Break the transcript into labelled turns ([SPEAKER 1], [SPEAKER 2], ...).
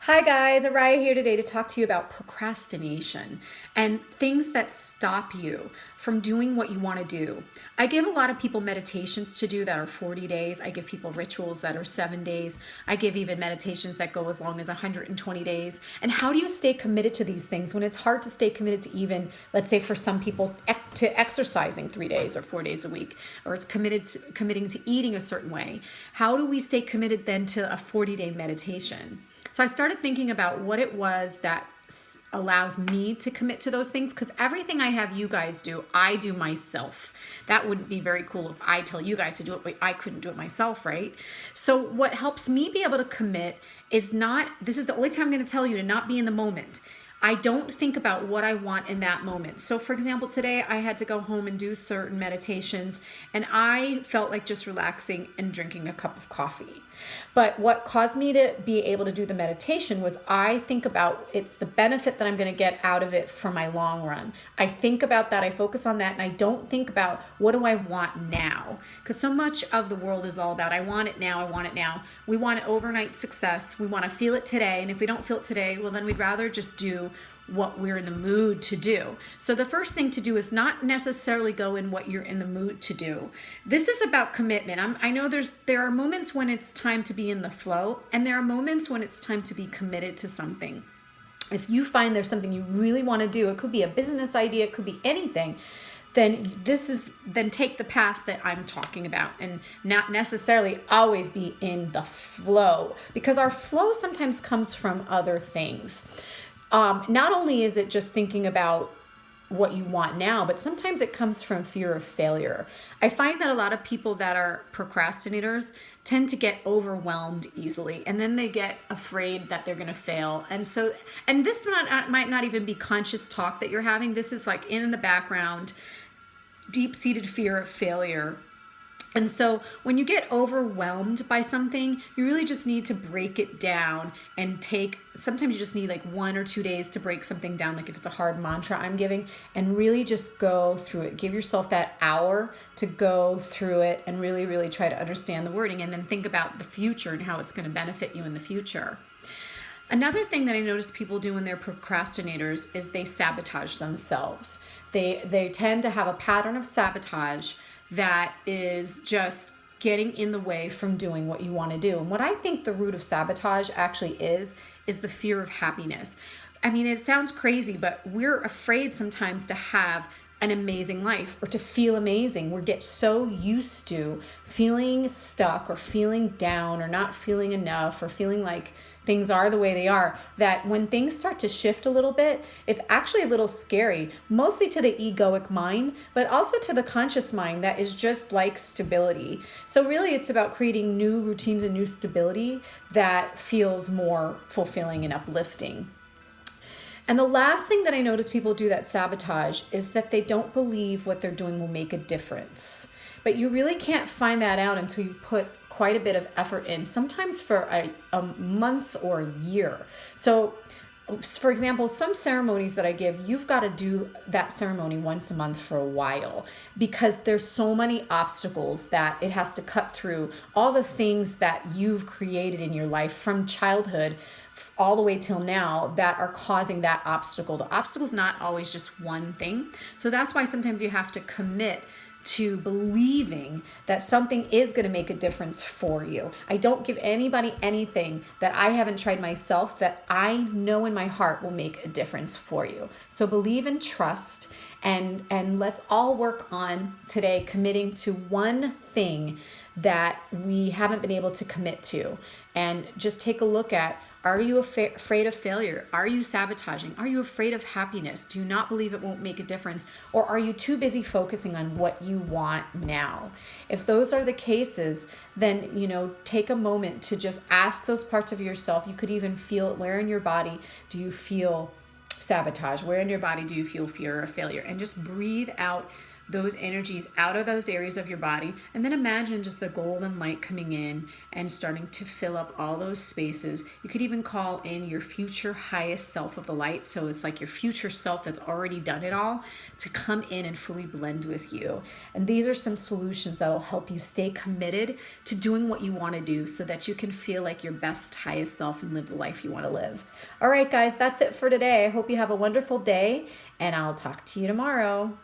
[SPEAKER 1] Hi guys, Araya here today to talk to you about procrastination and things that stop you from doing what you want to do. I give a lot of people meditations to do that are 40 days. I give people rituals that are 7 days. I give even meditations that go as long as 120 days. And how do you stay committed to these things when it's hard to stay committed to even, let's say for some people, to exercising 3 days or 4 days a week, or it's committing to eating a certain way? How do we stay committed then to a 40-day meditation? So I started thinking about what it was that allows me to commit to those things, because everything I have you guys do, I do myself. That wouldn't be very cool if I tell you guys to do it, but I couldn't do it myself, right? So what helps me be able to commit is not, this is the only time I'm going to tell you to not be in the moment. I don't think about what I want in that moment. So for example, today I had to go home and do certain meditations and I felt like just relaxing and drinking a cup of coffee. But what caused me to be able to do the meditation was I think about it's the benefit that I'm going to get out of it for my long run. I think about that. I focus on that and I don't think about what do I want now? Because so much of the world is all about I want it now, I want it now. We want overnight success. We want to feel it today. And if we don't feel it today, well, then we'd rather just do what we're in the mood to do. So the first thing to do is not necessarily go in what you're in the mood to do. This is about commitment. I know there are moments when it's time to be in the flow, and there are moments when it's time to be committed to something. If you find there's something you really want to do, it could be a business idea, it could be anything, then take the path that I'm talking about and not necessarily always be in the flow, because our flow sometimes comes from other things. Not only is it just thinking about what you want now, but sometimes it comes from fear of failure. I find that a lot of people that are procrastinators tend to get overwhelmed easily, and then they get afraid that they're going to fail. And this might not even be conscious talk that you're having. This is like in the background, deep-seated fear of failure. And so when you get overwhelmed by something, you really just need to break it down and sometimes you just need like 1 or 2 days to break something down. Like if it's a hard mantra I'm giving, and really just go through it. Give yourself that hour to go through it and really, really try to understand the wording, and then think about the future and how it's going to benefit you in the future. Another thing that I notice people do when they're procrastinators is they sabotage themselves. They tend to have a pattern of sabotage that is just getting in the way from doing what you want to do. And what I think the root of sabotage actually is the fear of happiness. I mean, it sounds crazy, but we're afraid sometimes to have an amazing life or to feel amazing. We get so used to feeling stuck or feeling down or not feeling enough or feeling like things are the way they are, that when things start to shift a little bit, it's actually a little scary, mostly to the egoic mind, but also to the conscious mind that is just like stability. So really it's about creating new routines and new stability that feels more fulfilling and uplifting. And the last thing that I notice people do that sabotage is that they don't believe what they're doing will make a difference. But you really can't find that out until you've put quite a bit of effort in, sometimes for a months or a year. So for example, some ceremonies that I give, you've got to do that ceremony once a month for a while, because there's so many obstacles that it has to cut through, all the things that you've created in your life from childhood all the way till now that are causing that obstacle. The obstacle is not always just one thing. So that's why sometimes you have to commit to believing that something is going to make a difference for you. I don't give anybody anything that I haven't tried myself that I know in my heart will make a difference for you. So believe and trust, and let's all work on today committing to one thing that we haven't been able to commit to, and just take a look at, are you afraid of failure? Are you sabotaging? Are you afraid of happiness? Do you not believe it won't make a difference? Or are you too busy focusing on what you want now? If those are the cases, then, take a moment to just ask those parts of yourself. You could even feel it. Where in your body do you feel sabotage? Where in your body do you feel fear of failure? And just breathe out those energies out of those areas of your body. And then imagine just the golden light coming in and starting to fill up all those spaces. You could even call in your future highest self of the light. So it's like your future self that's already done it all to come in and fully blend with you. And these are some solutions that will help you stay committed to doing what you want to do so that you can feel like your best, highest self and live the life you want to live. All right, guys, that's it for today. I hope you have a wonderful day, and I'll talk to you tomorrow.